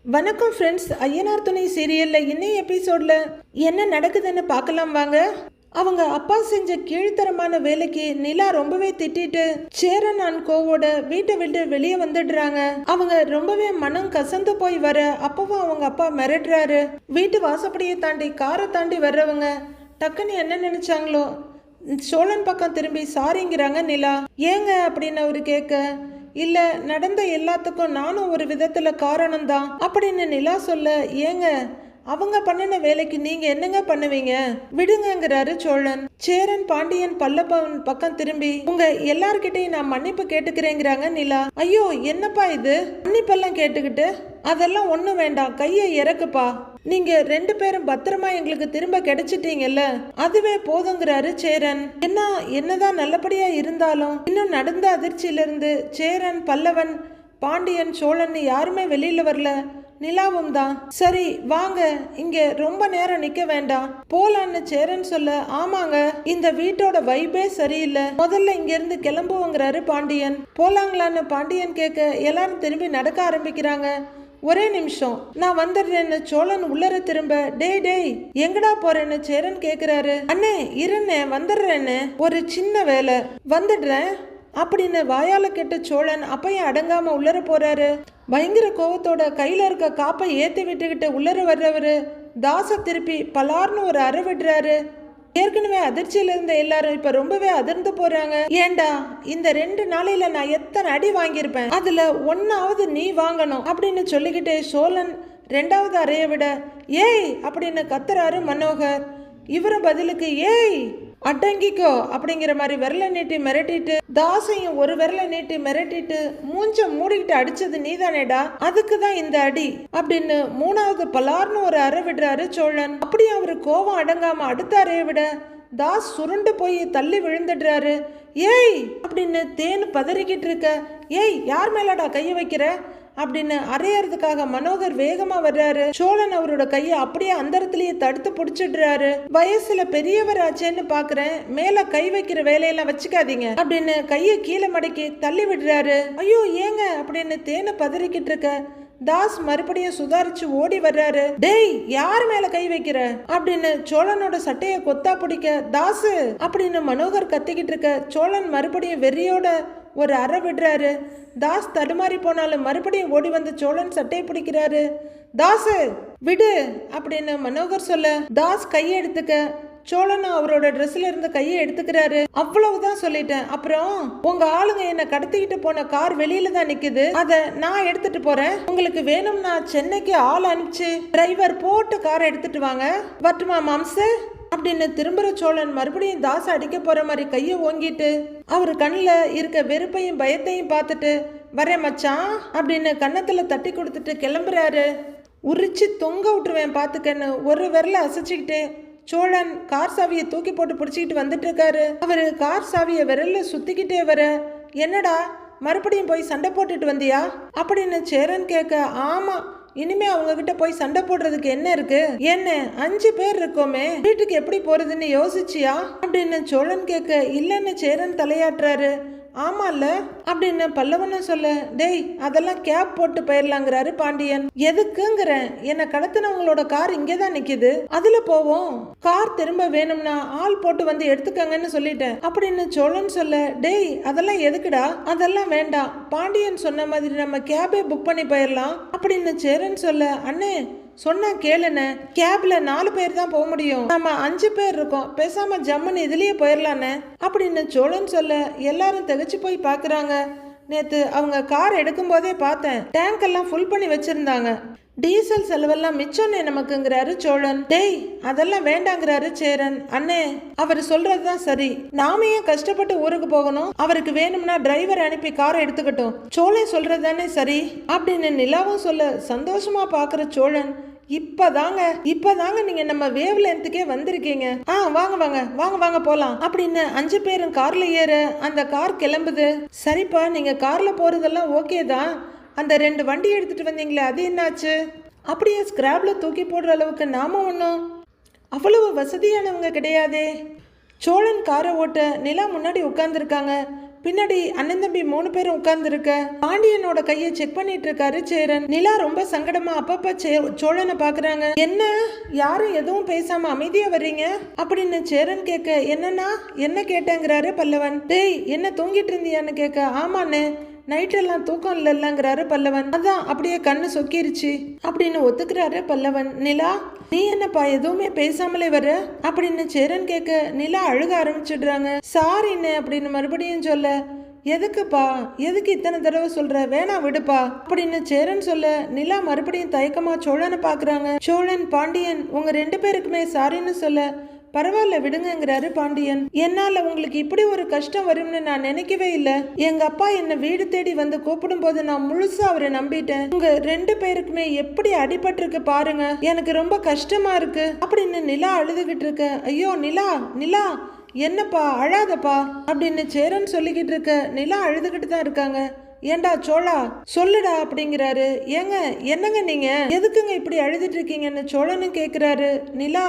வணக்கம் ஃப்ரெண்ட்ஸ். ஐயனார் துணை சீரியலில் இன்னைய எபிசோடில் என்ன நடக்குதுன்னு பார்க்கலாம் வாங்க. அவங்க அப்பா செஞ்ச கீழ்த்தரமான வேலைக்கு நிலா ரொம்பவே திட்டிட்டு சேரன் அண்ட் கோவோட வீட்டை விட்டு வெளியே வந்துடுறாங்க. அவங்க ரொம்பவே மனம் கசந்து போய் வர அப்பவும் அவங்க அப்பா மிரட்டுறாரு. வீட்டு வாசப்படியை தாண்டி காரை தாண்டி வர்றவங்க டக்குன்னு என்ன நினைச்சாங்களோ சோழன் பக்கம் திரும்பி சாரிங்கிறாங்க நிலா. ஏங்க அப்படின்னு அவரு கேட்க, இல்ல நடந்த எல்லாத்துக்கும் நானும் ஒரு விதத்துல காரணம்தான் அப்படின்னு நிலா சொல்ல, ஏங்க அவங்க பண்ணின வேலைக்கு நீங்க என்னங்க பண்ணுவீங்க, விடுங்கிறாரு சோழன். சேரன் பாண்டியன் பல்லப்பன் பக்கம் திரும்பி, உங்க எல்லார்கிட்டையும் நான் மன்னிப்பு கேட்டுக்கிறேங்கிறாங்க நிலா. ஐயோ என்னப்பா இது, மன்னிப்பெல்லாம் கேட்டுக்கிட்டு அதெல்லாம் ஒண்ணும் வேண்டாம், கையை இறக்குப்பா, நீங்க 2 பேரும் பத்திரமா எங்களுக்கு திரும்ப கிடைச்சிட்டீங்கல்ல, அதுவே போதுங்கிறாரு சேரன். என்னதான் நல்லபடியா இருந்தாலும் இன்னும் நடந்த அதிர்ச்சியில இருந்து சேரன், பல்லவன், பாண்டியன், சோழன் யாருமே வெளியில வரல. நிலாவும் தான். சரி வாங்க, இங்க ரொம்ப நேரம் நிக்க வேண்டாம், போலான்னு சேரன் சொல்ல, ஆமாங்க இந்த வீட்டோட வைபே சரியில்லை, முதல்ல இங்க இருந்து கிளம்புவோங்கிறாரு பாண்டியன். போலாங்களான்னு பாண்டியன் கேட்க எல்லாரும் திரும்பி நடக்க ஆரம்பிக்கிறாங்க. ஒரே நிமிஷம் நான் வந்துடுறேன்னு சோழன் உள்ளர திரும்ப, டேய் எங்கடா போறேன்னு சேரன் கேக்குறாரு. அண்ணே இருண்ணே வந்துடுறேன்னு, ஒரு சின்ன வேலை, வந்துடுறேன் அப்படின்னு வாயால கேட்ட சோழன் அப்பையும் அடங்காம உள்ளர போறாரு. பயங்கர கோவத்தோட கையில இருக்க காப்பை ஏத்தி விட்டுக்கிட்டு உள்ளர வர்றவரு தாச திருப்பி பலார்னு ஒரு அறை விடுறாரு. ஏற்கனவே அதிர்ச்சியில இருந்த எல்லாரும் இப்ப ரொம்பவே அதிர்ந்து போறாங்க. ஏண்டா இந்த 2 நாளையில நான் எத்தனை அடி வாங்கியிருப்பேன், அதுல 1ஆவது நீ வாங்கணும் அப்படின்னு சொல்லிக்கிட்டே சோழன் 2வது அறைய விட ஏய் அப்படின்னு கத்துறாரு மனோகர். இவரும் பதிலுக்கு ஏய் அடங்கிக்கோ அப்படிங்கிற மாதிரி விரலை நீட்டி மிரட்டிட்டு, தாசையும் ஒரு விரலை நீட்டி மிரட்டிட்டு, மூஞ்ச மூடிக்கிட்டு அடிச்சது நீதானேடா, அதுக்கு தான் இந்த அடி அப்படின்னு 3வது பலார்னு ஒரு அறை விடுறாரு சோழன். அப்படியே அவரு கோவம் அடங்காம அடுத்த அறைய விட தாஸ் சுருண்டு போய் தள்ளி விழுந்துடுறாரு. ஏய் அப்படின்னு தேனு பதறிக்கிட்டு இருக்க, ஏய் யார் மேலடா கைய வைக்கிற அப்படின்னு அறையறதுக்காக மனோகர் வேகமா வர்றாரு. சோழன் அவரோட கையை அப்படியே அந்தரத்திலேயே தடுத்து புடிச்சிடுறாரு. வயசுல பெரியவர் ஆச்சேன்னு பாக்குறேன், மேல கை வைக்கிற வேலையெல்லாம் வச்சுக்காதீங்க அப்படின்னு கையை கீழே மடக்கி தள்ளி விடுறாரு. ஐயோ ஏங்க அப்படின்னு தேனை பதறிக்கிட்டு இருக்க தாஸ் மறுபடியும் சுதாரிச்சு ஓடி வர்றாரு. டேய் யார் மேல கை வைக்கிற அப்படின்னு சோழனோட சட்டைய கொத்தா பிடிக்க, தாசு அப்படின்னு மனோகர் கத்திக்கிட்டு இருக்க சோழன் மறுபடியும் வெறியோட ஒரு அறை விடுறாரு. தாஸ் தடுமாறி போனாலும் மறுபடியும் ஓடி வந்து சோழன் சட்டையை பிடிக்கிறாரு. தாசு விடு அப்படின்னு மனோகர் சொல்ல தாஸ் கையை எடுத்துக்க சோழனும் அவரோட ட்ரெஸ்ல இருந்து கையை எடுத்துக்கிறாரு. அவ்வளவுதான் சொல்லிட்டேன், அப்புறம் உங்க ஆளுங்க என்ன கடத்திக்கிட்டு போன கார் வெளியில தான் நிக்குது, அத நான் எடுத்துட்டு போறேன், உங்களுக்கு வேணும்னா சென்னைக்கு ஆள் அனுப்பிச்சு டிரைவர் போட்டு கார் எடுத்துட்டு வாங்க, வட்டுமா மாம்சு அப்படின்னு திரும்புற சோழன் மறுபடியும் தாச அடிக்க போற மாதிரி கையை ஓங்கிட்டு அவரு கண்ணுல இருக்க வெறுப்பையும் பயத்தையும் பார்த்துட்டு, வரேன் மச்சான் அப்படின்னு கன்னத்துல தட்டி கொடுத்துட்டு கிளம்புறாரு. உரிச்சு தொங்க விட்டுருவேன் பாத்துக்கன்னு ஒரு விரல அசைச்சுக்கிட்டு சோழன் கார் சாவியை தூக்கி போட்டு பிடிச்சிக்கிட்டு வந்துட்டு இருக்காரு. அவரு கார் சாவியை விரல்ல சுத்திக்கிட்டே வர, என்னடா மறுபடியும் போய் சண்டை போட்டுட்டு வந்தியா அப்படின்னு சேரன் கேட்க, ஆமா இனிமே அவங்க கிட்ட போய் சண்டை போடுறதுக்கு என்ன இருக்கு, என்ன 5 பேர் இருக்கோமே, வீட்டுக்கு எப்படி போறதுன்னு யோசிச்சியா அப்படின்னு சோழன் கேட்க, இல்லைன்னு சேரன் தலையாட்டுறாரு. ஆமா இல்ல அப்படின்னு பல்லவனும் சொல்ல, டேய் அதெல்லாம் கேப் போட்டு போயிடலாங்கிறாரு பாண்டியன். எதுக்குங்கிறேன், என்ன கடத்தினவங்களோட கார் இங்கேதான் நிக்குது, அதுல போவோம், கார் திரும்ப வேணும்னா ஆள் போட்டு வந்து எடுத்துக்கங்கன்னு சொல்லிட்டேன் அப்படின்னு சோழன் சொல்ல, டேய் அதெல்லாம் எதுக்குடா, அதெல்லாம் வேண்டாம், பாண்டியன் சொன்ன மாதிரி நம்ம கேபே புக் பண்ணி போயிடலாம் அப்படின்னு சேரன் சொல்ல, அண்ணே சொன்னா கேளுன்னு, கேப்ல 4 பேர் தான் போக முடியும், நம்ம 5 பேர் இருக்கோம், பேசாம ஜம்முன்னு இதுலயே போயிடலான்னு அப்படின்னு சோழன் சொல்ல எல்லாரும் திகச்சு போய் பாக்குறாங்க. நேத்து அவங்க கார் எடுக்கும் போதே பார்த்தேன், டேங்க் எல்லாம் ஃபுல் பண்ணி வச்சிருந்தாங்க, டீசல் செலவெல்லாம் மிச்சம்னே நமக்குங்கிறாரு சோழன். டேய் அதெல்லாம் வேண்டாங்கிறாரு சேரன். அண்ணே அவர் சொல்றதுதான் சரி, நாம ஏன் கஷ்டப்பட்டு ஊருக்கு போகணும், அவருக்கு வேணும்னா டிரைவர் அனுப்பி காரை எடுத்துக்கட்டும், சோழன் சொல்றதுதானே சரி அப்படின்னு நிலாவும் சொல்ல சந்தோஷமா பாக்குற சோழன், இப்பதாங்க நீங்க நம்ம வேவ் லென்த்துக்கே வந்திருக்கீங்க, வாங்க வாங்க வாங்க வாங்க போலாம் அப்படின்னு 5 பேரும் கார்ல ஏற அந்த கார் கிளம்புது. சரிப்பா நீங்க கார்ல போறதெல்லாம் ஓகே தான், அந்த 2 வண்டி எடுத்துட்டு வந்தீங்களே அது என்னாச்சு, அப்படியே ஸ்கிராப்ல தூக்கி போடுற அளவுக்கு நாம ஒன்றும் அவ்வளவு வசதியானவங்க கிடையாதே. சோழன் காரை ஓட்ட நிலா முன்னாடி உட்கார்ந்துருக்காங்க. பின்னாடி அண்ணன் தம்பி 3 பேரும் உட்கார்ந்து இருக்க பாண்டியனோட கையை செக் பண்ணிட்டு இருக்காரு சேரன். நிலா ரொம்ப சங்கடமா அப்பப்ப சோழனை பாக்குறாங்க. என்ன யாரும் எதுவும் பேசாம அமைதியா வர்றீங்க அப்படின்னு சேரன் கேட்க, என்னன்னா என்ன கேட்டேங்கிறாரு பல்லவன். டேய் என்ன தூங்கிட்டு இருந்தியான்னு கேட்க, ஆமாண்ணே நைட்டெல்லாம் தூக்கம் இல்லைங்கிறாரு பல்லவன். அதான் அப்படியே கண்ணு சொக்கிருச்சு அப்படின்னு ஒத்துக்கிறாரு பல்லவன். நிலா நீ என்னப்பா எதுவுமே பேசாமலே வர அப்படின்னு சேரன் கேட்க, நிலா அழுக ஆரம்பிச்சிடுறாங்க. சாரின்னு அப்படின்னு மறுபடியும் சொல்ல, எதுக்குப்பா எதுக்கு இத்தனை தடவை சொல்ற, வேணா விடுப்பா அப்படின்னு சேரன் சொல்ல, நிலா மறுபடியும் தயக்கமா சோழனை பாக்குறாங்க. சோழன் பாண்டியன் உங்க 2 பேருக்குமே சாரின்னு சொல்ல, பரவாயில்ல விடுங்கிறாரு பாண்டியன். என்னால உங்களுக்கு இப்படி ஒரு கஷ்டம் வரும்னு நான் நினைக்கவே இல்லை. எங்க அப்பா என்ன வீடு தேடி வந்து கூப்பிடும் போது நான் முழுசா அவரை நம்பிட்டேன். உங்க 2 பேருக்குமே எப்படி அடிபட்டிருக்கு பாருங்க, எனக்கு ரொம்ப கஷ்டமா இருக்கு அப்படின்னு நிலா அழுதுகிட்டு இருக்க. ஐயோ நிலா நிலா என்னப்பா அழாதப்பா அப்படின்னு சேரன் சொல்லிக்கிட்டு இருக்க. நிலா அழுதுகிட்டு தான் இருக்காங்க. ஏண்டா சோழா சொல்லுடா அப்படிங்கிறாரு. ஏங்க என்னங்க நீங்க எதுக்குங்க இப்படி அழுதுட்டு இருக்கீங்கன்னு சோழனும் கேக்குறாரு. நிலா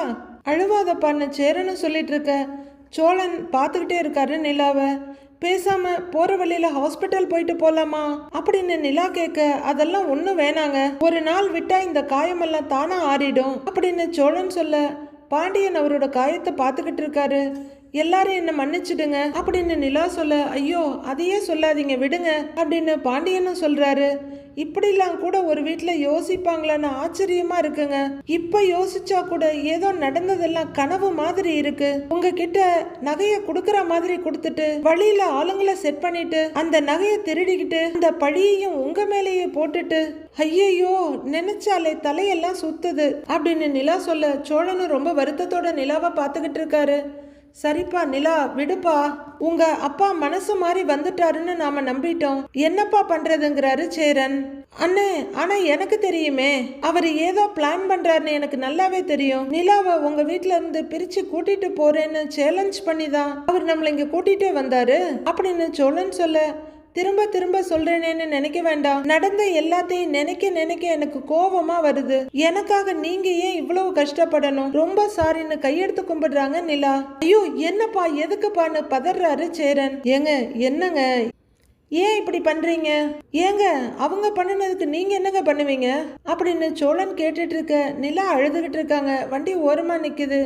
அழுவாதப்பான்னு சேரனும் சொல்லிட்டு இருக்க. சோழன் பார்த்துக்கிட்டே இருக்காரு நிலாவை. பேசாம போற வழியில ஹாஸ்பிட்டல் போயிட்டு போலாமா அப்படின்னு நிலா கேட்க, அதெல்லாம் ஒன்றும் வேணாங்க, ஒரு நாள் விட்டா இந்த காயமெல்லாம் தானா ஆறிடும் அப்படின்னு சோழன் சொல்ல, பாண்டியன் அவரோட காயத்தை பார்த்துக்கிட்டு இருக்காரு. எல்லாரும் என்ன மன்னிச்சிடுங்க அப்படின்னு நிலா சொல்ல, ஐயோ அதையே சொல்லாதீங்க விடுங்க அப்படின்னு பாண்டியனும் சொல்றாரு. இப்படிலாம் கூட ஒரு வீட்டில் யோசிப்பாங்களான்னு ஆச்சரியமா இருக்குங்க. இப்ப யோசிச்சா கூட ஏதோ நடந்ததெல்லாம் கனவு மாதிரி இருக்கு. உங்ககிட்ட நகையை கொடுக்கற மாதிரி கொடுத்துட்டு வழியில ஆளுங்களை செட் பண்ணிட்டு அந்த நகையை திருடிக்கிட்டு அந்த பழியையும் உங்க மேலேயே போட்டுட்டு, ஐயையோ நினைச்சாலே தலையெல்லாம் சுத்துது அப்படின்னு நிலா சொல்ல, சோழனும் ரொம்ப வருத்தத்தோட நிலாவை பார்த்துக்கிட்டு இருக்காரு. சரிப்பா நிலா விடுப்பா, உங்க அப்பா மனசு மாதிரி வந்துட்டாருன்னு நாம நம்பிட்டோம், என்னப்பா பண்றதுங்கிறாரு சேரன். அண்ணே ஆனா எனக்கு தெரியுமே அவர் ஏதோ பிளான் பண்றாருன்னு எனக்கு நல்லாவே தெரியும். நிலாவை உங்க வீட்டுல இருந்து பிரிச்சு கூட்டிட்டு போறேன்னு சேலஞ்ச் பண்ணி தான் அவர் நம்மளை இங்க கூட்டிட்டே வந்தாரு அப்படின்னு சோழன் சொல்ல, திரும்ப திரும்ப சொல்றேனேன்னு நினைக்க வேண்டாம், நடந்த எல்லாத்தையும் நினைக்க நினைக்க எனக்கு கோபமா வருது. எனக்காக நீங்க ஏன் இவ்வளவு கஷ்டப்படணும், ரொம்ப சாரின்னு கையெடுத்து கும்பிடுறாங்க நிலா. ஐயோ என்னப்பா எதுக்குப்பான்னு பதறாரு சேரன். ஏங்க என்னங்க ஏன் இப்படி பண்றீங்க, ஏங்க அவங்க பண்ணினதுக்கு நீங்க என்னங்க பண்ணுவீங்க அப்படின்னு சோழன் கேட்டுட்டு இருக்க. நிலா அழுதுகிட்டு இருக்காங்க. வண்டி ஓரமா நிக்குது.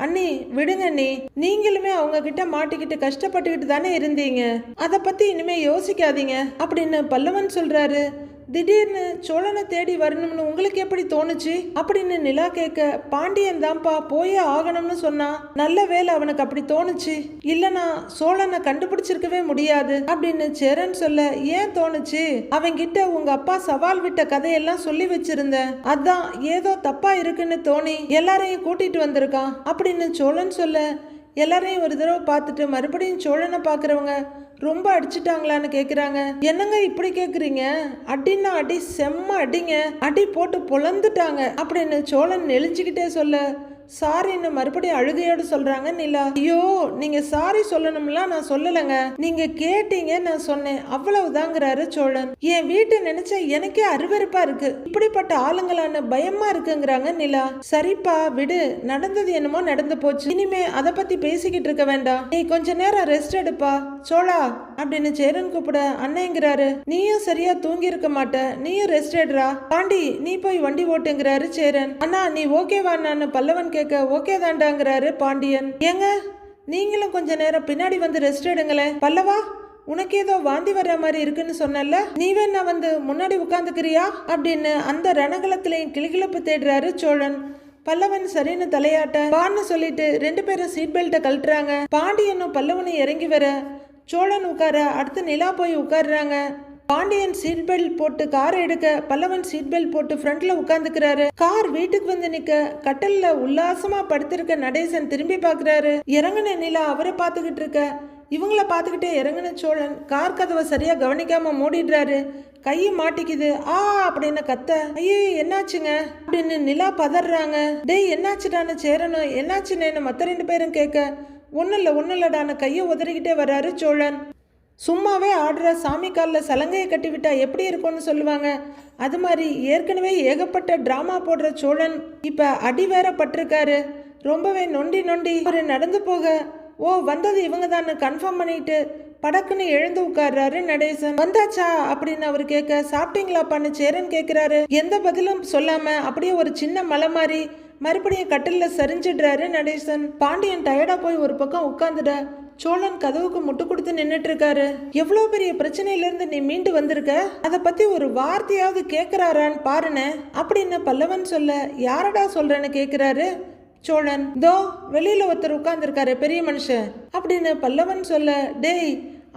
அண்ணி விடுங்க அண்ணி, நீங்களுமே அவங்க கிட்ட மாட்டிக்கிட்டு கஷ்டப்பட்டுக்கிட்டு தானே இருந்தீங்க, அதை பத்தி இனிமே யோசிக்காதீங்க அப்படின்னு பல்லவன் சொல்றாரு. திடீர்னு சோழனை தேடி வரணும்னு உங்களுக்கு எப்படி தோணுச்சு அப்படின்னு நிலா கேட்க, பாண்டியன் தான்ப்பா போயே ஆகணும்னு சொன்னா, நல்ல வேலை அவனுக்கு அப்படி தோணுச்சு, இல்லனா சோழனை கண்டுபிடிச்சிருக்கவே முடியாது அப்படின்னு சேரன் சொல்ல, ஏன் தோணுச்சு, அவங்கிட்ட உங்க அப்பா சவால் விட்ட கதையெல்லாம் சொல்லி வச்சிருந்தேன், அதான் ஏதோ தப்பா இருக்குன்னு தோணி எல்லாரையும் கூட்டிட்டு வந்திருக்கான் அப்படின்னு சோழன் சொல்ல, எல்லாரையும் ஒரு தடவை பார்த்துட்டு மறுபடியும் சோழனை பார்க்குறவங்க ரொம்ப அடிச்சிட்டாங்களான்னு கேட்குறாங்க. என்னங்க இப்படி கேட்குறீங்க, அடின்னா அடி செம்ம அடிங்க, அடி போட்டு பொழந்துட்டாங்க அப்படின்னு சோழன் நெளிஞ்சுக்கிட்டே சொல்ல, சாரின்னு மறுபடியும் அழுகையோடு சொல்றாங்க நிலா. ஐயோ நீங்க சாரி சொல்லணும்லாம் நான் சொல்லலைங்க, நீங்க கேட்டீங்க நான் சொன்னேன் அவ்வளவுதாங்கிறாரு சோழன். என் வீட்டை நினைச்சா எனக்கே அருவருப்பா இருக்கு, இப்படிப்பட்ட ஆளுங்களான பயமா இருக்குங்கிறாங்க நிலா. சரிப்பா விடு, நடந்தது என்னமோ நடந்து போச்சு, இனிமே அதை பத்தி பேசிக்கிட்டு இருக்க வேண்டாம், நீ கொஞ்ச நேரம் ரெஸ்ட் எடுப்பா சோழா அப்படின்னு சேரன் கூப்பிட, அண்ணேங்கிறாரு. நீயும் சரியா தூங்கி இருக்க மாட்ட, நீயும் ரெஸ்ட் எடுறா, பாண்டி நீ போய் வண்டி ஓட்டுங்கிறாரு சேரன். அண்ணா நீ ஓகேவான்னு பல்லவன் கேட்க, ஓகே தாண்டாங்கிறாரு பாண்டியன். ஏங்க நீங்களும் கொஞ்ச நேரம் பின்னாடி வந்து ரெஸ்ட் எடுங்களேன். பல்லவா உனக்கு ஏதோ வாந்தி வர்ற மாதிரி இருக்குன்னு சொன்னல, நீ வேணா வந்து முன்னாடி உட்காந்துக்கிறியா அப்படின்னு அந்த ரணகலத்திலையும் கிளிகிழப்பு தேடுறாரு சோழன். பல்லவன் சரின்னு தலையாட்ட பான்னு சொல்லிட்டு 2 பேரும் சீட் பெல்ட்டை கழட்டுறாங்க. பாண்டியனும் பல்லவனும் இறங்கி வர சோழன் உட்கார, அடுத்து நிலா போய் உட்காடுறாங்க. பாண்டியன் சீட் பெல்ட் போட்டு கார் எடுக்க, பல்லவன் சீட் பெல்ட் போட்டு ஃப்ரண்ட்ல உட்காந்துக்கிறாரு. கார் வீட்டுக்கு வந்து நிக்க, கட்டல்ல உல்லாசமா படுத்திருக்க நடேசன் திரும்பி பாக்குறாரு. இறங்குன நிலா அவரை பார்த்துக்கிட்டு இருக்க, இவங்கள பார்த்துக்கிட்டே இறங்குன சோழன் கார் கதவை சரியா கவனிக்காம மூடிடுறாரு. கை மாட்டிக்குது ஆ அப்படின்னு கத்த, ஐயோ என்னாச்சுங்க அப்படின்னு நிலா பதறாங்க. டேய் என்னாச்சுடான்னு சேரணும் என்னாச்சுன்னு மற்ற 2 பேரும் கேட்க, ஒன்னும் இல்லடான்னு கையை உதறிக்கிட்டே வர்றாரு சோழன். சும்மாவே ஆடுற சாமி காலில் சலங்கையை கட்டி விட்டா எப்படி இருக்கும்னு சொல்லுவாங்க, அது மாதிரி ஏற்கனவே ஏகப்பட்ட டிராமா போடுற சோழன் இப்ப அடி வேற பட்டிருக்காரு. ரொம்பவே நொண்டி ஒரு நடந்து போக, ஓ வந்தது இவங்க தான் கன்ஃபார்ம் பண்ணிட்டு படக்குன்னு எழுந்து உட்கார்றாரு நடேசன். வந்தாச்சா அப்படின்னு அவர் கேட்க, சாப்பிட்டீங்களாப்பான்னு சேரன் கேட்கிறாரு. எந்த பதிலும் சொல்லாம அப்படியே ஒரு சின்ன மலை மாதிரி மறுபடியும் கட்டில சரிஞ்சிடுறாரு நடேசன். பாண்டியன் டயர்டா போய் ஒரு பக்கம் உட்கார்ந்துட சோழன் கதவுக்கு முட்டு கொடுத்து நின்னுட்டு இருக்காரு. எவ்வளவு பெரிய பிரச்சனையில இருந்து நீ மீண்டு வந்திருக்க, அத பத்தி ஒரு வார்த்தையாவது கேக்குறாரான்னு பாருன்னு அப்படின்னு பல்லவன் சொல்ல, யாரடா சொல்றேன்னு கேக்குறாரு சோழன். தோ வெளியில ஒருத்தர் உட்கார்ந்துருக்காரு பெரிய மனுஷன் அப்படின்னு பல்லவன் சொல்ல, டேய்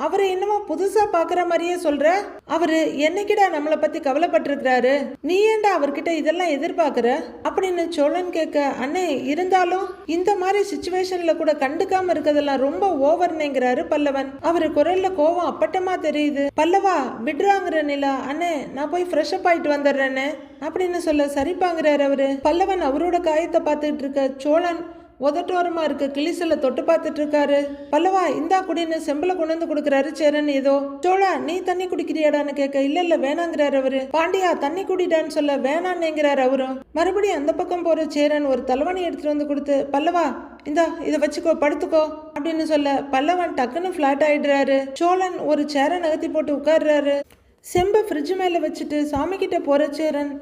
அவரை என்னமோ புதுசா பாக்குற மாதிரியே சொல்ற, அவரு என்னைக்கிடா நம்மளை பத்தி கவலைப்பட்டிருக்கிறாரு, நீ ஏன்டா அவர்கிட்ட இதெல்லாம் எதிர்பார்க்கிற அப்படின்னு சோழன் கேட்க, அண்ணே இருந்தாலும் இந்த மாதிரி சிச்சுவேஷன்ல கூட கண்டுக்காம இருக்கிறதெல்லாம் ரொம்ப ஓவர்னேங்கிறாரு பல்லவன். அவரு குரல்ல கோவம் அப்பட்டமா தெரியுது. பல்லவா விடுறாங்கிற நிலா, அண்ணே நான் போய் ஃப்ரெஷ் அப் ஆயிட்டு வந்துடுறேன்னு அப்படின்னு சொல்ல சரிப்பாங்கிறாரு அவரு. பல்லவன் அவரோட காயத்தை பார்த்துட்டு இருக்க சோழன் உதட்டோரமா இருக்க கிளிசல தொட்டு பார்த்துட்டு இருக்காரு. பல்லவா இந்தா குடின்னு செம்பல கொண்டு வந்து கொடுக்குறாரு சேரன். ஏதோ சோழா நீ தண்ணி குடிக்கிறியாடான்னு கேட்க, இல்ல வேணாங்கிறாரு அவரு. பாண்டியா தண்ணி குடிடான்னு சொல்ல வேணான்னுங்கிறாரு அவரும். மறுபடியும் அந்த பக்கம் போற சேரன் ஒரு தலைவணி எடுத்துட்டு வந்து கொடுத்து, பல்லவா இந்தா இதை வச்சுக்கோ படுத்துக்கோ அப்படின்னு சொல்ல பல்லவன் டக்குன்னு பிளாட் ஆயிடுறாரு. சோழன் ஒரு சேரை நகர்த்தி போட்டு உட்கார்றாரு. செம்ப ஃப்ரிட்ஜ் மேல வச்சுட்டு சாமி கிட்ட போற சேரன்,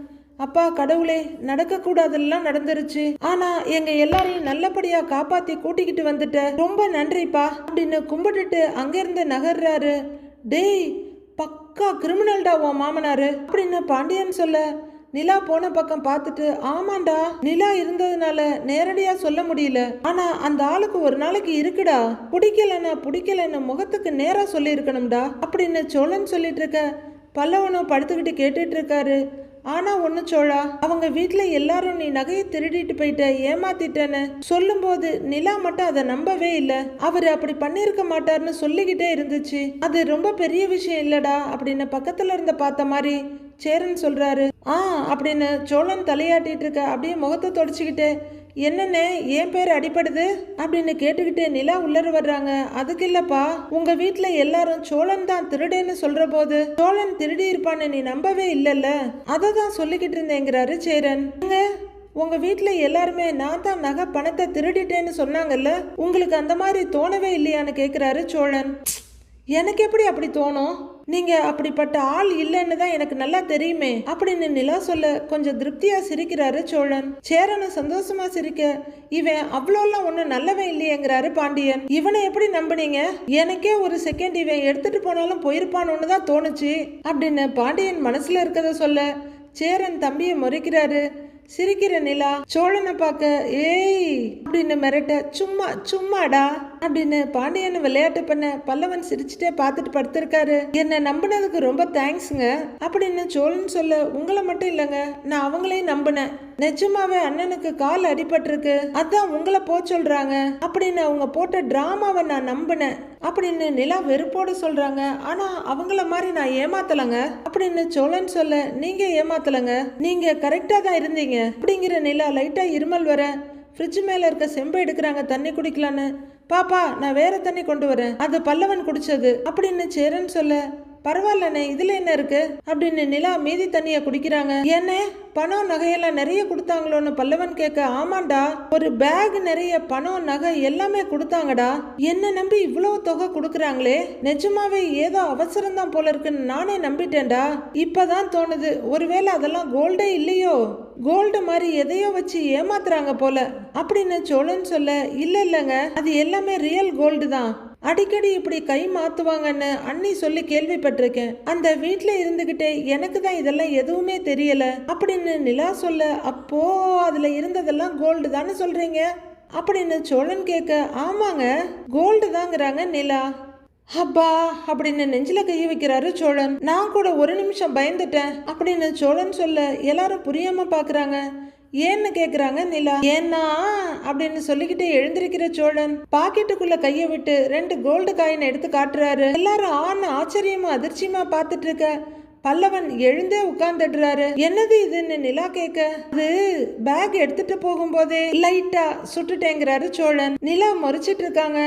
அப்பா கடவுளே நடக்கக்கூடாதெல்லாம் நடந்துருச்சு, ஆனா எங்க எல்லாரையும் நல்லபடியா காப்பாத்தி கூட்டிக்கிட்டு வந்துட்ட, ரொம்ப நன்றிப்பா அப்படின்னு கும்பிட்டுட்டு அங்கிருந்து நகர்றாரு. டேய் பக்கா கிரிமினல்டா உன் மாமனாரு அப்படின்னு பாண்டியன் சொல்ல, நிலா போன பக்கம் பார்த்துட்டு, ஆமாண்டா நிலா இருந்ததுனால நேரடியா சொல்ல முடியல, ஆனா அந்த ஆளுக்கு ஒரு நாளைக்கு இருக்குடா, பிடிக்கலன்னு முகத்துக்கு நேரா சொல்லி இருக்கணும்டா அப்படின்னு சோழன் சொல்லிட்டு இருக்க, பல்லவனும் படுத்துக்கிட்டு கேட்டுட்டு இருக்காரு. ஆனா ஒண்ணு சோழா, அவங்க வீட்டுல எல்லாரும் நீ நகையை திருடிட்டு போயிட்ட ஏமாத்திட்டேன்னு சொல்லும் போது நிலா மட்டும் அதை நம்பவே இல்ல. அவரு அப்படி பண்ணிருக்க மாட்டாருன்னு சொல்லிக்கிட்டே இருந்துச்சு. அது ரொம்ப பெரிய விஷயம் இல்லடா அப்படின்னு பக்கத்துல இருந்த பார்த்த மாதிரி சேரன் சொல்றாரு. அப்படின்னு சோழன் தலையாட்டிட்டு இருக்க அப்படியே முகத்தை தொடச்சுக்கிட்டு, என்னன்னு என் பேர் அடிப்படுது அப்படின்னு கேட்டுக்கிட்டு நிலா உள்ளர வர்றாங்க. அதுக்கு இல்லப்பா, உங்க வீட்டுல எல்லாரும் சோழன் தான் திருடேன்னு சொல்ற போது சோழன் திருடி இருப்பான்னு நீ நம்பவே இல்லல்ல, அதை தான் சொல்லிக்கிட்டு இருந்தேங்கிறாரு சேரன். உங்க வீட்டுல எல்லாருமே நான் தான் நகை பணத்தை திருடிட்டேன்னு சொன்னாங்கல்ல, உங்களுக்கு அந்த மாதிரி தோணவே இல்லையான்னு கேக்குறாரு சோழன். எனக்கு எப்படி அப்படி தோணும், நீங்க அப்படிப்பட்ட ஆள் இல்லைன்னு தான் எனக்கு நல்லா தெரியுமே அப்படின்னு நிலா சொல்ல கொஞ்சம் திருப்தியா சிரிக்கிறாரு சோழன். சேரனும் சந்தோஷமா சிரிக்க, இவன் அவ்வளோலாம் ஒன்றும் நல்லவன் இல்லையேங்கிறாரு பாண்டியன். இவனை எப்படி நம்பினீங்க, எனக்கே ஒரு செகண்ட் இவன் எடுத்துட்டு போனாலும் போயிருப்பான்னு தான் தோணுச்சு அப்படின்னு பாண்டியன் மனசுல இருக்கத சொல்ல சேரன் தம்பியை முறைக்கிறாரு. சிரிக்கிற நிலா சோழனை பார்க்க, ஏய் அப்படின்னு மிரட்ட, சும்மாடா அப்படின்னு பாண்டியன் விளையாட்டு பண்ண பல்லவன் சிரிச்சுட்டே பார்த்துட்டு படுத்திருக்காரு. என்ன நம்பினதுக்கு ரொம்ப தேங்க்ஸுங்க அப்படின்னு சோழன் சொல்ல, உங்களை மட்டும் இல்லைங்க நான் அவங்களையும் நம்பினேன், நிஜமாவே அண்ணனுக்கு கால் அடிபட்டிருக்கு, அதான் உங்களை போ சொல்றாங்க அப்படின்னு அவங்க போட்ட டிராமாவை நான் நம்பினேன் அப்படின்னு நிலா வெறுப்போடு சொல்றாங்க. ஆனா அவங்கள மாதிரி நான் ஏமாத்தலங்க அப்படின்னு சோழன் சொல்ல, நீங்க ஏமாத்தலங்க, நீங்க கரெக்டா தான் இருந்தீங்க அப்படிங்கிற நிலா லைட்டா இருமல் வர ஃப்ரிட்ஜ் மேல இருக்க செம்பை எடுக்கிறாங்க தண்ணி குடிக்கலான்னு. பாப்பா நான் வேற தண்ணி கொண்டு வரேன், அது பல்லவன் குடிச்சது அப்படின்னு சேரன் சொல்ல, பரவாயில்லண்ணே இதுல என்ன இருக்கு அப்படின்னு நிலா மீதி தண்ணிய குடிக்கிறாங்க. என்ன பணம் நகையெல்லாம் நிறைய கொடுத்தாங்களோன்னு பல்லவன் கேட்க, ஆமாண்டா ஒரு பேக் நிறைய பணம் நகை எல்லாமே கொடுத்தாங்கடா, என்ன நம்பி இவ்வளவு தொகை கொடுக்குறாங்களே, நிஜமாவே ஏதோ அவசரம் தான் போல இருக்குன்னு நானே நம்பிட்டேன்டா, இப்பதான் தோணுது ஒருவேளை அதெல்லாம் கோல்டே இல்லையோ, கோல்டு மாதிரி எதையோ வச்சு ஏமாத்துறாங்க போல அப்படின்னு சோழன் சொல்ல, இல்லைங்க அது எல்லாமே ரியல் கோல்டு தான், அடிக்கடி இப்படி கை மாத்துவாங்கன்னு அண்ணி சொல்லி கேள்விப்பட்டிருக்கேன், அந்த வீட்டுல இருந்துகிட்டே எனக்கு தான் இதெல்லாம் எதுவுமே தெரியல அப்படின்னு நிலா சொல்ல, அப்போ அதுல இருந்ததெல்லாம் கோல்டு தானே சொல்றீங்க அப்படின்னு சோழன் கேட்க, ஆமாங்க கோல்டு தாங்கிறாங்க நிலா. அப்பா அப்படின்னு நெஞ்சில கைய வைக்கிறாரு சோழன். நான் கூட ஒரு நிமிஷம் பயந்துட்டேன் அப்படின்னு சோழன் சொல்ல எல்லாரும் புரியாம பாக்குறாங்க. ஏன்னு கேக்குறாங்க நிலா. ஏன்னா அப்படின்னு சொல்லிக்கிட்டே எழுந்திருக்கிற சோழன் பாக்கெட்டுக்குள்ள கைய விட்டு 2 கோல்டு காயின் எடுத்து காட்டுறாரு. எல்லாரும் ஆச்சரியமா அதிர்ச்சியமா பாத்துட்டு இருக்க பல்லவன் எழுந்தே உட்கார்ந்துடுறாரு. என்னது இதுன்னு நிலா கேட்க, அது பேக் எடுத்துட்டு போகும்போதே லைட்டா சுட்டுட்டேங்கிறாரு சோழன். நிலா முறைச்சிட்டு இருக்காங்க.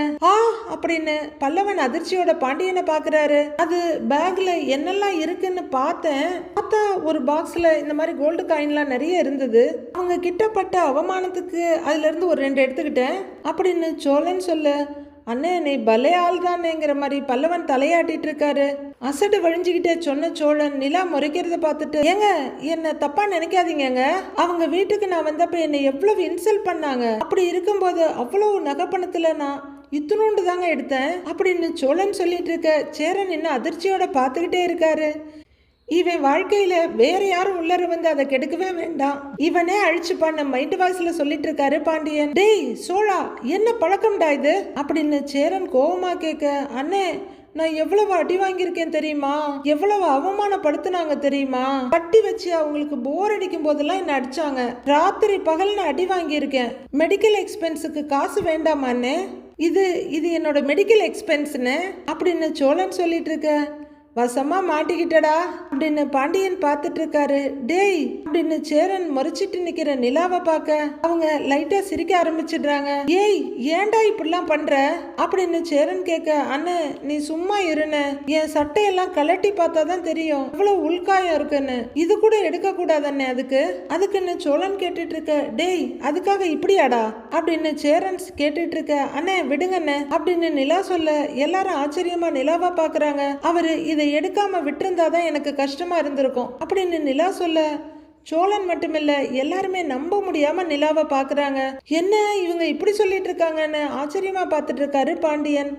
அப்படின்னு பல்லவன் அதிர்ச்சியோட பாண்டியனை பாக்குறாரு. அது பேக்ல என்னெல்லாம் இருக்குன்னு பார்த்தேன், பார்த்தா ஒரு பாக்ஸ்ல இந்த மாதிரி கோல்டு காயின்லாம் நிறைய இருந்தது, அவங்க கிட்டப்பட்ட அவமானத்துக்கு அதுல இருந்து ஒரு 2 எடுத்துக்கிட்டேன் அப்படின்னு சோழன் சொல்ல, அண்ணே நீ பலே ஆள் தானேங்கிற மாதிரி பல்லவன் தலையாட்டிட்டு இருக்காரு. அசடு வழிஞ்சுக்கிட்டே சொன்ன சோழன் நிலா முறைக்கிறத பார்த்துட்டு, ஏங்க என்ன தப்பா நினைக்காதீங்க, அவங்க வீட்டுக்கு நான் வந்தப்ப என்னை எவ்வளவு இன்சல்ட் பண்ணாங்க. அப்படி இருக்கும்போது அவ்வளவு நகைப்பணத்துல நான் இத்துணூண்டு தாங்க எடுத்தேன் அப்படின்னு சோழன் சொல்லிட்டு இருக்க சேரன் இன்னும் அதிர்ச்சியோட பார்த்துக்கிட்டே இருக்காரு. இவன் வாழ்க்கையில வேற யாரும் உள்ளர வந்து அதை கெடுக்கவே வேண்டாம், இவனே அழிச்சுப்பான்னு மைண்ட் வாய்ஸ்ல சொல்லிட்டு இருக்காரு பாண்டியன். டேய் சோழா, என்ன பழக்கம்டா இது அப்படின்னு சேரன் கோவமா கேட்க, அண்ணே நான் எவ்வளவு அடி வாங்கியிருக்கேன் தெரியுமா, எவ்வளவு அவமானப்படுத்தினாங்க தெரியுமா, கட்டி வச்சு அவங்களுக்கு போர் அடிக்கும் போதெல்லாம் என்ன அடிச்சாங்க, ராத்திரி பகல்னு அடி வாங்கியிருக்கேன். மெடிக்கல் எக்ஸ்பென்ஸுக்கு காசு வேண்டாமான்னு, இது இது என்னோட மெடிக்கல் எக்ஸ்பென்ஸ்னு அப்படின்னு சோழன் சொல்லிட்டு இருக்க, வசமா மாட்டிக்கிட்டடா அப்படின்னு பாண்டியன் பார்த்துட்டு இருக்காரு. டேய் அப்படின்னு சேரன் முறைச்சிட்டு நிக்கிற நிலாவை பார்க்க அவங்க லைட்டா சிரிக்க ஆரம்பிச்சிடுறாங்க. ஏய் ஏன்டா இப்படிலாம் பண்ற அப்படின்னு சேரன் கேட்க, அண்ணே நீ சும்மா இருன, என் சட்டையெல்லாம் கலட்டி பார்த்தாதான் தெரியும் இவ்வளவு உள்காயம் இருக்குன்னு, இது கூட எடுக்க கூடாதண்ணே அதுக்குன்னு சோழன் கேட்டுட்டு இருக்க. டேய் அதுக்காக இப்படியாடா அப்படின்னு சேரன் கேட்டுட்டு இருக்க. அண்ணே விடுங்கண்ணே அப்படின்னு நிலா சொல்ல எல்லாரும் ஆச்சரியமா நிலாவா பாக்குறாங்க. அவரு இதை எடுக்காம விட்டிருந்தாதான் எனக்கு கஷ்டமா இருந்திருக்கும் அப்படின்னு நிலா சொல்ல சோழன் மட்டுமில்ல எல்லாருமே நம்ப முடியாம நிலாவை பாக்குறாங்க. என்ன இவங்க இப்படி சொல்லிட்டு இருக்காங்கன்னு ஆச்சரியமா பார்த்துட்டு இருக்காரு பாண்டியன்.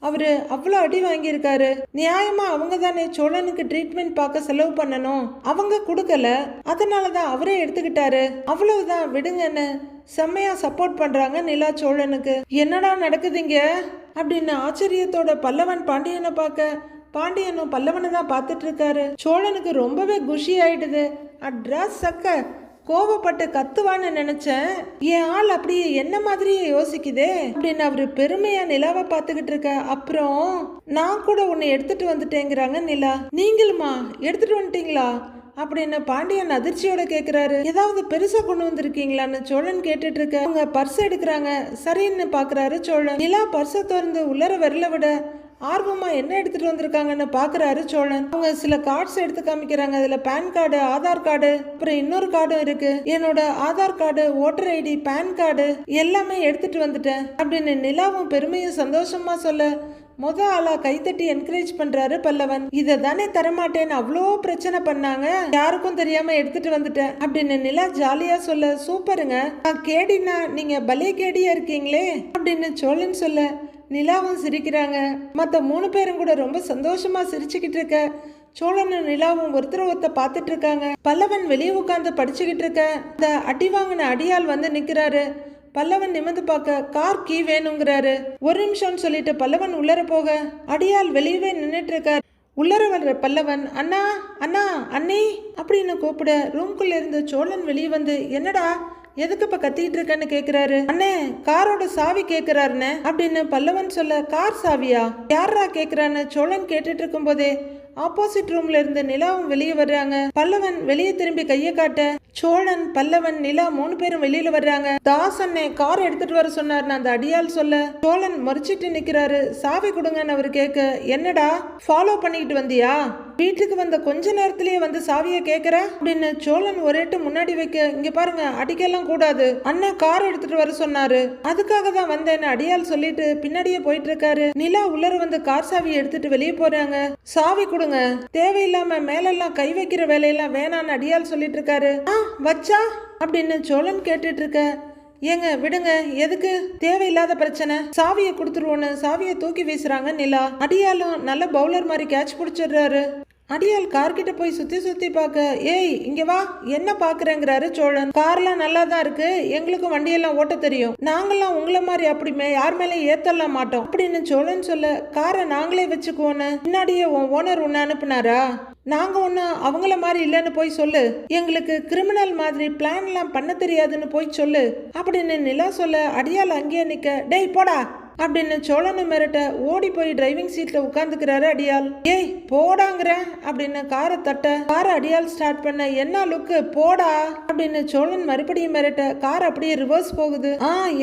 அவரு அவ்வளோ அடி வாங்கியிருக்காரு, நியாயமா அவங்க தானே சோழனுக்கு ட்ரீட்மெண்ட் பார்க்க செலவு பண்ணணும், அவங்க கொடுக்கல, அதனாலதான் அவரே எடுத்துக்கிட்டாரு, அவ்வளவுதான் விடுங்கன்னு செம்மையா சப்போர்ட் பண்றாங்க நிலா சோழனுக்கு. என்னடா நடக்குதுங்க அப்படின்னு ஆச்சரியத்தோட பல்லவன் பாண்டியனை பார்க்க பாண்டியனும் பல்லவனை தான் பார்த்துட்டு இருக்காரு. சோழனுக்கு ரொம்பவே குஷி ஆயிடுது. அட்ரா சக்க கோவப்பட்டு கத்துவான்னு நினைச்சேன், என் ஆள் அப்படியே என்ன மாதிரியே யோசிக்குதே அப்படின்னு அவரு பெருமையா நிலாவை பார்த்துக்கிட்டு இருக்க. அப்புறம் நான் கூட உன்னை எடுத்துட்டு வந்துட்டேங்கிறாங்க நிலா. நீங்களுமா எடுத்துட்டு வந்துட்டீங்களா அப்படின்னு பாண்டியன் அதிர்ச்சியோட கேக்குறாரு. ஏதாவது பெருசா கொண்டு வந்திருக்கீங்களான்னு சோழன் கேட்டுட்டு இருக்க. அவங்க பர்ஸ் எடுக்கிறாங்க. சரின்னு பாக்குறாரு சோழன். நிலா பர்ஸை திறந்து உள்ளர வரல விட ஆர்வமா என்ன எடுத்துட்டு வந்திருக்காங்கன்னு பாக்குறாரு சோழன். அவங்க சில கார்ட்ஸ் எடுத்து காமிக்கிறாங்க. அதுல பேன் கார்டு, ஆதார் கார்டு, அப்புறம் இன்னொரு கார்டும் இருக்கு. என்னோட Aadhaar card, voter ID, PAN card எல்லாமே எடுத்துட்டு வந்துட்டேன் அப்படின்னு நிலாவும் பெருமையும் சந்தோஷமா சொல்ல ஆளா கைத்தட்டி என்கரேஜ் பண்றாரு பல்லவன். இதை தானே தரமாட்டேன்னு அவ்வளோ பிரச்சனை பண்ணாங்க, யாருக்கும் தெரியாம எடுத்துட்டு வந்துட்டேன் அப்படின்னு நிலா ஜாலியா சொல்ல, சூப்பருங்க, நான் கேடினா நீங்க பலே கேடியா இருக்கீங்களே அப்படின்னு சோழன் சொல்ல நிலாவும் சிரிக்கிறாங்க. மற்ற 3 பேரும் கூட ரொம்ப சந்தோஷமா சிரிச்சுக்கிட்டு இருக்க சோழனும் நிலாவும் ஒருத்தர் பார்த்துட்டு இருக்காங்க. பல்லவன் வெளியே உட்காந்து படிச்சுக்கிட்டு இருக்க இந்த அடி வாங்கின அடியால் வந்து நிக்கிறாரு. பல்லவன் நிமிர்ந்து பார்க்க கார் கீ வேணுங்கிறாரு. ஒரு நிமிஷம்னு சொல்லிட்டு பல்லவன் உள்ளர போக அடியால் வெளியவே நின்றுட்டு இருக்காரு. உள்ளர வர்ற பல்லவன் அண்ணா அண்ணா அண்ணி அப்படின்னு கூப்பிட ரூம்குள்ள இருந்து சோழன் வெளியே வந்து, என்னடா எதுக்கு இப்ப கத்திட்டு இருக்கன்னு கேக்குறாரு. அண்ணே காரோட சாவி கேக்குறாருன்னு அப்படின்னு பல்லவன் சொல்ல, கார் சாவியா யாரா கேக்குறான்னு சோழன் கேட்டுட்டு இருக்கும் போதே ஆப்போசிட் ரூம்ல இருந்து நிலாவும் வெளியே வர்றாங்க. பல்லவன் வெளியே திரும்பி கைய காட்ட சோழன், பல்லவன், நிலா 3 பேரும் வெளியில வர்றாங்க. தாசண்ணே கார் எடுத்துட்டு வர சொன்னார் அந்த அடியால் சொல்ல சோழன் மறிச்சிட்டு நிக்கிறாரு. சாவி கொடுங்கன்னு அவரு கேட்க, என்னடா ஃபாலோ பண்ணிக்கிட்டு வந்தியா, வீட்டுக்கு வந்த கொஞ்ச நேரத்திலேயே வந்து சாவிய கேக்குற அப்படின்னு சோழன் ஒரேட்டு முன்னாடி வைக்க, இங்க பாருங்க அடிக்கலாம் கூடாது, அண்ணன் கார் எடுத்துட்டு வர சொன்னாரு, அதுக்காக தான் வந்தேன்னு அடியால் சொல்லிட்டு பின்னாடியே போயிட்டு இருக்காரு. நிலா உள்ளர வந்து கார் சாவி எடுத்துட்டு வெளியே போறாங்க. சாவி கொடுங்க, தேவையில்லாம மேலெல்லாம் கை வைக்கிற வேலையெல்லாம் வேணான்னு அடியால் சொல்லிட்டு இருக்காரு. வச்சா அப்படின்னு சோழன் கேட்டுட்டு இருக்க, ஏங்க விடுங்க, எதுக்கு தேவையில்லாத பிரச்சனை, சாவியை கொடுத்துருவோன்னு சாவியை தூக்கி வீசுறாங்க நிலா. அடியாலும் நல்ல பவுலர் மாதிரி கேட்ச் பிடிச்சிடுறாரு. அடியால் கார்கிட்ட போய் சுத்தி சுத்தி பார்க்க, ஏய் இங்க வா, என்ன பாக்குறேங்கிறாரு சோழன். கார்லாம் நல்லா தான் இருக்கு, எங்களுக்கும் வண்டியெல்லாம் ஓட்ட தெரியும், நாங்கெல்லாம் உங்களை மாதிரி அப்படி யார் மேலே ஏத்தலாம் மாட்டோம் அப்படின்னு சோழன் சொல்ல, காரை நாங்களே வச்சுக்குவோன்னு பின்னாடியே உன் ஓனர் ஒன்னு அனுப்புனாரா, நாங்க ஒன்னும் அவங்கள மாதிரி இல்லைன்னு போய் சொல்லு, எங்களுக்கு கிரிமினல் மாதிரி பிளான் எல்லாம் பண்ண தெரியாதுன்னு போய் சொல்லு அப்படின்னு நிலா சொல்ல, அடியால் அங்கேயே நிக்க, டேய் போடா அப்படின்னு சோழனை மிரட்ட ஓடி போய் டிரைவிங் சீட்ல உட்கார்ந்துக்கிறாரு அடியால். ஏய் போடாங்கிற அப்படின்னு காரை தட்ட காரை அடியால் ஸ்டார்ட் பண்ண, என்ன லுக்கு போடா அப்படின்னு சோழன் மறுபடியும் மிரட்ட கார் அப்படியே ரிவர்ஸ் போகுது.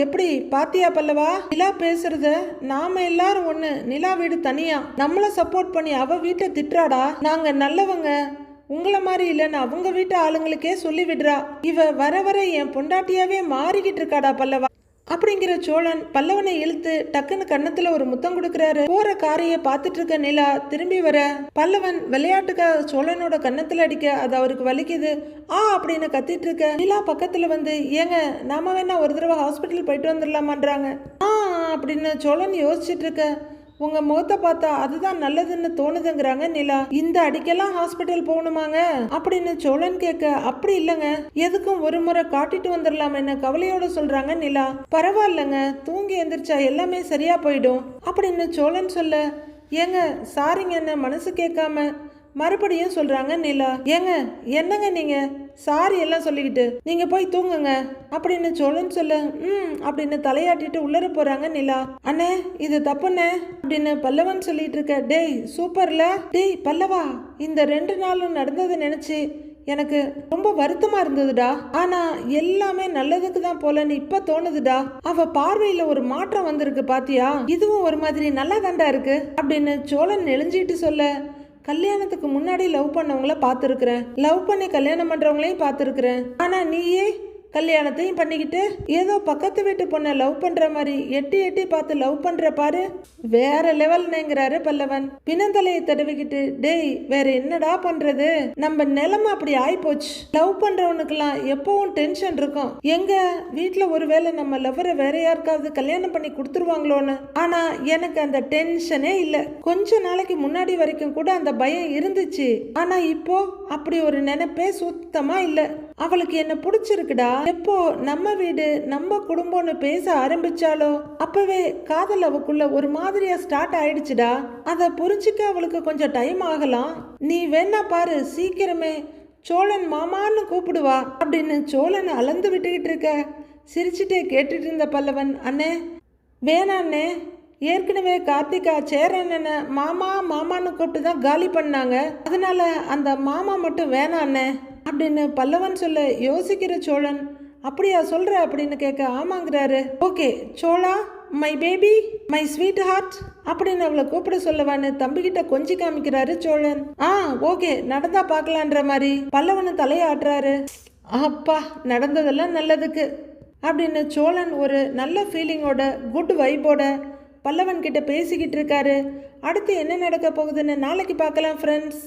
எப்படி பாத்தியா பல்லவா, நிலா பேசுறத, நாம எல்லாரும் ஒண்ணு, நிலா வீடு தனியா, நம்மள சப்போர்ட் பண்ணி அவ வீட்டை திட்டுறாடா, நாங்க நல்லவங்க, உங்களை மாதிரி இல்லைன்னு அவங்க வீட்டு ஆளுங்களுக்கே சொல்லி விடுறா, இவ வர வர என் பொண்டாட்டியாவே மாறிக்கிட்டு இருக்காடா பல்லவா அப்படிங்கிற சோழன் பல்லவனை இழுத்து டக்குன்னு கன்னத்துல ஒரு முத்தம் கொடுக்கறாரு. போற காரைய பார்த்துட்டு இருக்க நிலா திரும்பி வர பல்லவன் விளையாட்டுக்காக சோழனோட கன்னத்துல அடிக்க அது அவருக்கு வலிக்குது. அப்படின்னு கத்திட்டு இருக்க நிலா பக்கத்துல வந்து, ஏங்க நாம வேணா ஒரு தடவை ஹாஸ்பிட்டல் போயிட்டு வந்துடலாமான்றாங்க. அப்படின்னு சோழன் யோசிச்சுட்டு இருக்க, உங்க முகத்தை பார்த்தா அதுதான் நல்லதுன்னு தோணுதுங்கிறாங்க நிலா. இந்த அடிக்கெல்லாம் ஹாஸ்பிட்டல் போகணுமாங்க அப்படின்னு சோழன் கேட்க, அப்படி இல்லைங்க, எதுக்கும் ஒரு முறை காட்டிட்டு வந்துடலாம் என்ன கவலையோட சொல்றாங்க நிலா. பரவாயில்லங்க, தூங்கி எந்திரிச்சா எல்லாமே சரியா போயிடும் அப்படின்னு சோழன் சொல்ல, ஏங்க சாரிங்க என்ன மனசு கேட்காம மறுபடியும் சொல்றாங்க நிலா. ஏங்க என்னங்க நீங்க சாரி எல்லாம் சொல்லிக்கிட்டு நீங்க போய் தூங்குங்க அப்படின்னு சோழன் சொல்ல, அப்படின்னு தலையாட்டிட்டு உள்ளர போறாங்க நிலா. அண்ணே இது தப்புண்ணே அப்படின்னு பல்லவன் சொல்லிட்டு இருக்க. டேய் சூப்பர்ல, டேய் பல்லவா, இந்த 2 நாளும் நடந்ததை நினைச்சு எனக்கு ரொம்ப வருத்தமா இருந்ததுடா. ஆனா எல்லாமே நல்லதுக்கு தான் போலன்னு இப்ப தோணுதுடா. அவ பார்வையில ஒரு மாற்றம் வந்திருக்கு பாத்தியா, இதுவும் ஒரு மாதிரி நல்லா தாண்டா இருக்கு அப்படின்னு சோழன் நெளிஞ்சிட்டு சொல்ல, கல்யாணத்துக்கு முன்னாடி லவ் பண்ணவங்கள பார்த்துருக்குறேன், லவ் பண்ணி கல்யாணம் பண்றவங்களையும் பார்த்துருக்குறேன். ஆனா நீயே கல்யாணத்தையும் பண்ணிக்கிட்டு ஏதோ பக்கத்து வீட்டு பொண்ணை லவ் பண்ற மாதிரி எட்டி எட்டி பார்த்து லவ் பண்ற பாரு, வேற லெவல்னுங்கிறாரு பல்லவன் பின்னந்தலையை தடவிக்கிட்டு. டேய் வேற என்னடா பண்றது, நம்ம நிலைமை அப்படி ஆயிப்போச்சு. லவ் பண்றவனுக்கெல்லாம் எப்பவும் டென்ஷன் இருக்கும், எங்க வீட்டுல ஒருவேளை நம்ம லவ்வரை வேற யாருக்காவது கல்யாணம் பண்ணி கொடுத்துருவாங்களோன்னு. ஆனா எனக்கு அந்த டென்ஷனே இல்லை. கொஞ்ச நாளைக்கு முன்னாடி வரைக்கும் கூட அந்த பயம் இருந்துச்சு. ஆனா இப்போ அப்படி ஒரு நினைப்பே சுத்தமா இல்லை. அவளுக்கு என்ன பிடிச்சிருக்குடா. எப்போ நம்ம வீடு நம்ம குடும்பம்னு பேச ஆரம்பிச்சாலோ அப்பவே காதல் அவக்குள்ள ஒரு மாதிரியா ஸ்டார்ட் ஆயிடுச்சுடா. அதை புரிஞ்சுக்க அவளுக்கு கொஞ்சம் டைம் ஆகலாம். நீ வேணா பாரு, சீக்கிரமே சோழன் மாமான்னு கூப்பிடுவா அப்படின்னு சோழன் அளந்து விட்டுக்கிட்டு இருக்க. சிரிச்சுட்டே கேட்டுட்டு இருந்த பல்லவன், அண்ணே வேணாண்ணே, ஏற்கனவே கார்த்திகா சேரண்ணனை மாமா மாமான்னு கூப்பிட்டு தான் காலி பண்ணாங்க, அதனால அந்த மாமா மட்டும் வேணாண்ணே அப்படின்னு பல்லவன் சொல்ல யோசிக்கிற சோழன், அப்படியா சொல்ற அப்படின்னு கேட்க, ஆமாங்கிறாரு. Okay Chola, my baby, my sweet heart அப்படின்னு அவளை கூப்பிட சொல்லவான்னு தம்பிக்கிட்ட கொஞ்சி காமிக்கிறாரு சோழன். ஓகே நடந்தா பார்க்கலான்ற மாதிரி பல்லவனு தலையாட்டுறாரு. அப்பா நடந்ததெல்லாம் நல்லதுக்கு அப்படின்னு சோழன் ஒரு நல்ல ஃபீலிங்கோட குட் வைப்போட பல்லவன் கிட்ட பேசிக்கிட்டு இருக்காரு. அடுத்து என்ன நடக்க போகுதுன்னு நாளைக்கு பார்க்கலாம் ஃப்ரெண்ட்ஸ்.